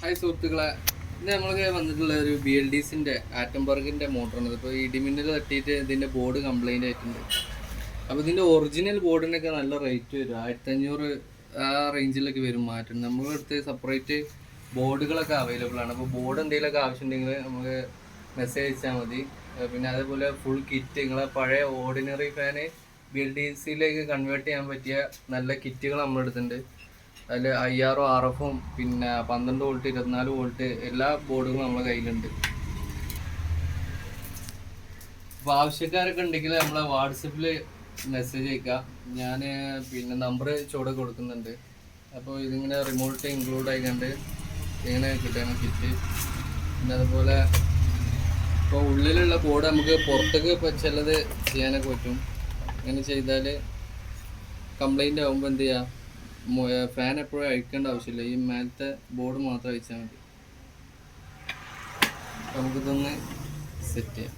Hi സുഹൃത്തുക്കളെ, ഇത് നമ്മൾക്ക് വന്നിട്ടുള്ള ഒരു BLDCൻ്റെ ആറ്റംബർഗിൻ്റെ മോട്ടറാണ്. ഇപ്പോൾ ഇടിമിന്നൽ തട്ടിയിട്ട് ഇതിൻ്റെ ബോർഡ് കംപ്ലൈൻ്റ് ആയിട്ടുണ്ട്. അപ്പോൾ ഇതിൻ്റെ ഒറിജിനൽ ബോർഡിനൊക്കെ നല്ല റേറ്റ് വരും, 1500 ആ റേഞ്ചിലൊക്കെ വരും മാറ്റം. നമ്മുടെ അടുത്ത് സെപ്പറേറ്റ് ബോർഡുകളൊക്കെ അവൈലബിൾ ആണ്. അപ്പോൾ ബോർഡ് എന്തെങ്കിലുമൊക്കെ ആവശ്യമുണ്ടെങ്കിൽ നമുക്ക് മെസ്സേജ് അയച്ചാൽ മതി. പിന്നെ അതേപോലെ ഫുൾ കിറ്റ്, നിങ്ങളെ പഴയ ഓർഡിനറി ഫാന് BLDCയിലേക്ക് കൺവേർട്ട് ചെയ്യാൻ പറ്റിയ നല്ല കിറ്റുകൾ നമ്മുടെ അടുത്തുണ്ട്. അതിൽ IR RF പിന്നെ 12 വോൾട്ട് 24 വോൾട്ട് എല്ലാ ബോർഡുകളും നമ്മുടെ കയ്യിലുണ്ട്. അപ്പോൾ ആവശ്യക്കാരൊക്കെ ഉണ്ടെങ്കിൽ നമ്മളെ വാട്സപ്പിൽ മെസ്സേജ് അയക്കാം. ഞാൻ പിന്നെ നമ്പർ ചുവടെ കൊടുക്കുന്നുണ്ട്. അപ്പോൾ ഇതിങ്ങനെ റിമോട്ട് ഇൻക്ലൂഡ് ആയിക്കൊണ്ട് ഇങ്ങനെ കിട്ടുന്ന കിറ്റ്. പിന്നെ അതുപോലെ ഇപ്പോൾ ഉള്ളിലുള്ള ബോർഡ് നമുക്ക് പുറത്തേക്ക് ഇപ്പോൾ ചിലത് ചെയ്യാനൊക്കെ പറ്റും. ഇങ്ങനെ ചെയ്താൽ കംപ്ലൈൻ്റ് ആകുമ്പോൾ എന്ത് ചെയ്യുക, ഫാൻ എപ്പോഴും അഴിക്കേണ്ട ആവശ്യമില്ല, ഈ മേലത്തെ ബോർഡ് മാത്രം അഴിച്ചാൽ മതി. നമുക്കിതൊന്ന് സെറ്റ് ചെയ്യാം.